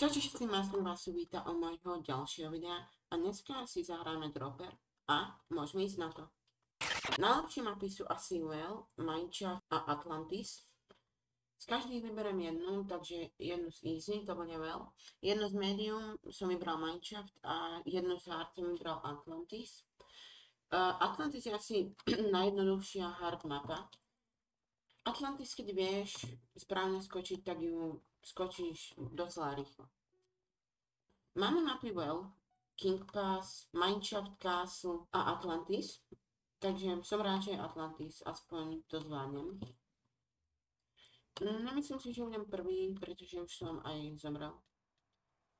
Čaute všetkým, som vás víta o mojho ďalšieho videa a dneska si zahráme Dropper a môžeme ísť na to. Najlepšie mapy sú asi Well, Mineshaft a Atlantis. Z každých vyberiem jednu, takže jednu z Easy, to bude Well. Jednu z Medium som vybral Mineshaft a jednu z Hard som vybral Atlantis. Atlantis je asi najjednoduchšia hard mapa. Atlantis, keď vieš správne skočiť, tak ju skočíš docela rýchlo. Máme mapy Well, King Pass, Mineshaft Castle a Atlantis, takže som rád, že Atlantis, aspoň to zvládnem. Nemyslím si, že budem prvý, pretože už som aj zomrel.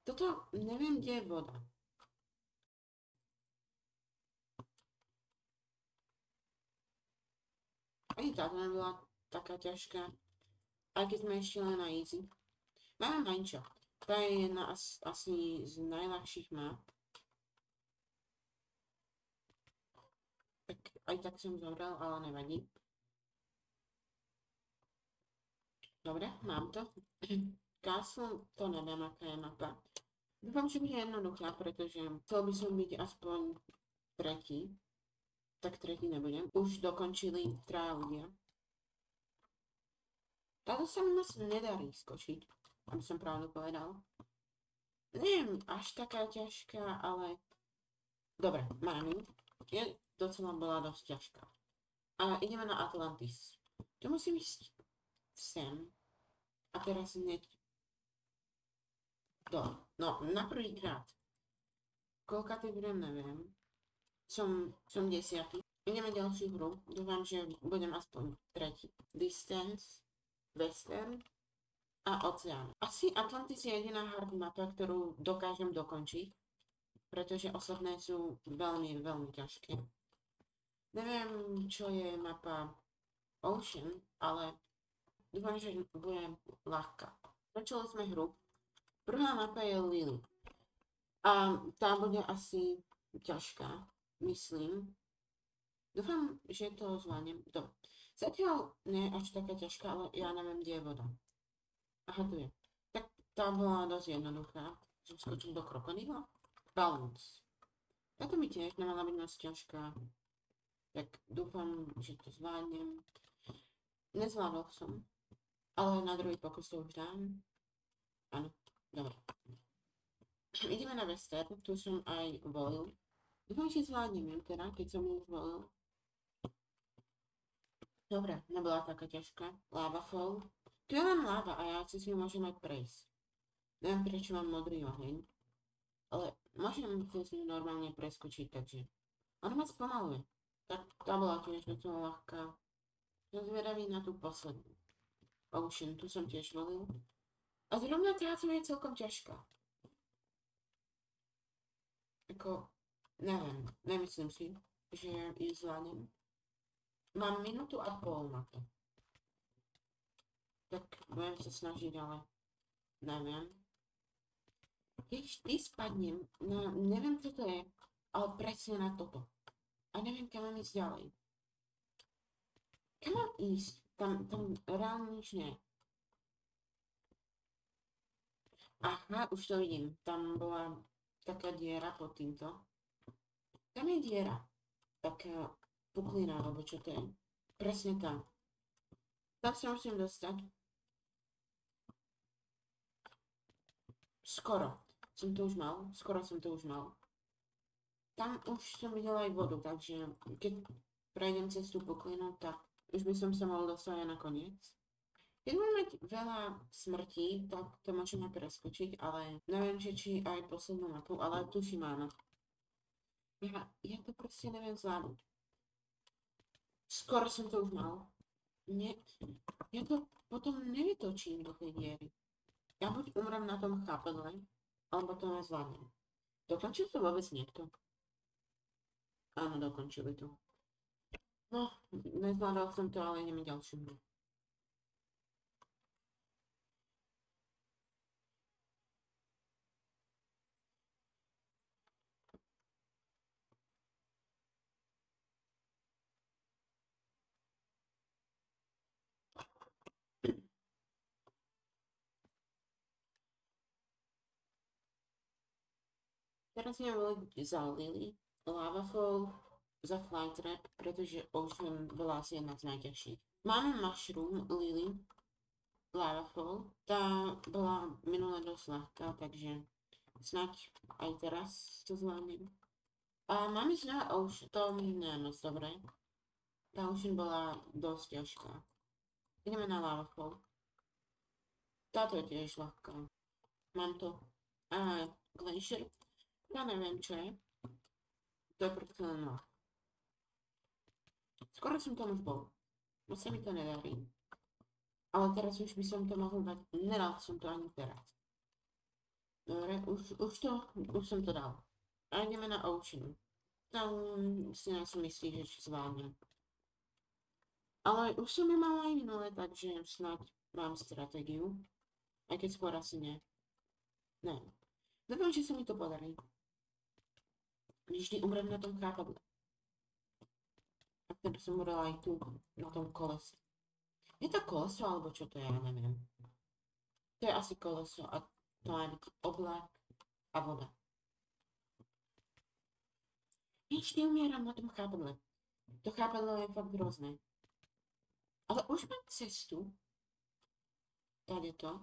Toto neviem, kde je voda. Aj táto nebola taká ťažká, aj keď sme ešte len na easy. Máme Mineshaft. Tá je jedna asi z najľahších map. Tak aj tak som zomrel, ale nevadí. Dobre, mám to. Castle, to neviem, aká je mapa. Dúfam, že bude jednoduchá, pretože chcel by som byť aspoň tretí. Tak tretí nebudem. Už dokončili traja ľudia. Táto sa mi moc nedarí skočiť, aby som pravdu povedal. Neviem, až taká ťažká, ale... Dobre, mám ju. Docela bola dosť ťažká. A ideme na Atlantis. Tu musím ísť sem. A teraz hneď... No, na prvýkrát. Koľkatý budem, neviem. Som 10. Ideme ďalšiu hru. Dúfam, že budem aspoň tretí. Distance, Western a Oceán. Asi Atlantis je jediná hard mapa, ktorú dokážem dokončiť, pretože ostatné sú veľmi, veľmi ťažké. Neviem, čo je mapa Ocean, ale dúfam, že bude ľahká. Začali sme hru. Prvá mapa je Lily. A tá bude asi ťažká, myslím. Dúfam, že to zvládnem. Zatiaľ nie je až taká ťažká, ale ja neviem, kde je voda. Aha, tu je. Tak tá bola dosť jednoduchá. Som skočil do krokodíla. Balance. Táto mi tiež nemala byť moc ťažká. Tak dúfam, že to zvládnem. Nezvládol som. Ale na druhý pokus to už dám. Áno, dobre. Ideme na Western. Tu som aj volil. Dúfam, že zvládnem ju teda, keď som ju už volil. Dobre, nebola taká ťažká. Lava Fall. Tu je len lava a ja si s ňou môžem aj prejsť. Neviem, prečo mám modrý oheň. Ale môžem si s ňou normálne preskočiť, takže... Ona ma spomaluje. Tak tá bola tiež docela ľahká. Som zvedavý na tú poslednú. Ocean, tu som tiež volil. A zrovna táto je celkom ťažká. Ako... Neviem, nemyslím si, že ju zvládnem. Mám minútu a pol na to. Tak budem sa snažiť, ale neviem. Keď vždy spadnem, no neviem čo to je, ale presne na toto. A neviem kam mám ísť ďalej. Kam mám ísť? Tam reálne nič nie. Aha, už to vidím. Tam bola taká diera pod týmto. Tam je diera. Taká puklina, alebo čo to je. Presne tam. Tam sa musím dostať. Skoro som to už mal. Tam už som videla aj vodu, takže keď prejdem cez tú puklinu, tak už by som sa mal dostať aj na koniec. Keď budem mať veľa smrtí, tak to môžeme preskočiť, ale neviem, či aj poslednú mapu, ale tuším áno. Ja to proste neviem zvládnuť. Skoro som to už mal. Nie, ja to potom nevytočím do tej diery. Ja buď umrem na tom chápadle, alebo to nezvládnem. Dokončil to vôbec niekto? Áno, dokončili to. No, nezvládal som to, ale ideme ďalšiu hru. Teraz idem voliť za Lily, Lava Fall, za Fly Trap, pretože Ocean bola asi jedna z najťažších. Máme Mushroom, Lily, Lava Fall. Tá bola minule dosť ľahká, takže snáď aj teraz to zvládnem. A máme znova Ocean, to mi nie je moc dobré. Tá Ocean bola dosť ťažká. Ideme na Lava Fall. Táto je tiež ľahká. Mám to. A Glacier. Ja neviem, čo je. To je predsa len no. Skoro som tam už bol. No sa mi to nedarí. Ale teraz už by som to mohol dať. Nedal som to ani teraz. Dobre, už som to dal. A ideme na Ocean. Tam si nie som istý, že zvládnem. Ale už som ju mala aj minulé, takže snáď mám stratégiu. Aj keď skôr asi nie. Ne. Dúfam, že sa mi to podarí. Vždy umrem na tom chápadle. A teda som umrela aj tu, na tom kolese. Je to koleso, alebo čo to je, ja neviem. To je asi koleso a to má byť oblak a voda. Vždy umieram na tom chápadle. To chápadlo je fakt hrozné. Ale už mám cestu. Tady to.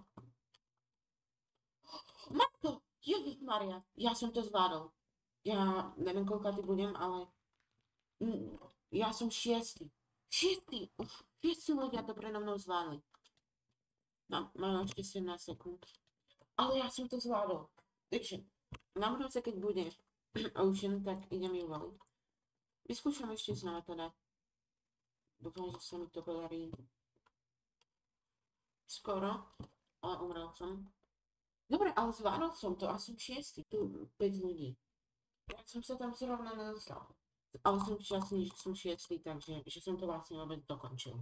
Mám to! Ježišmaria, ja som to zvládol. Ja neviem, koľkátý budem, ale ja som 6. 6. Už 6 ľudia to predo mnou zvládli. Mám ešte 17 sekúnd. Ale ja som to zvládol. Takže, na budúce, keď bude Ocean, tak idem ju voliť. Vyskúšam ešte znova to dať. Dúfam, že sa mi to podarí. Skoro, ale umrel som. Dobre, ale zvládol som to a som 6. Tu 5 ľudí. Ja som sa tam zrovna nedostal. Ale som šťastný, že som 6, takže že som to vlastne vôbec dokončil.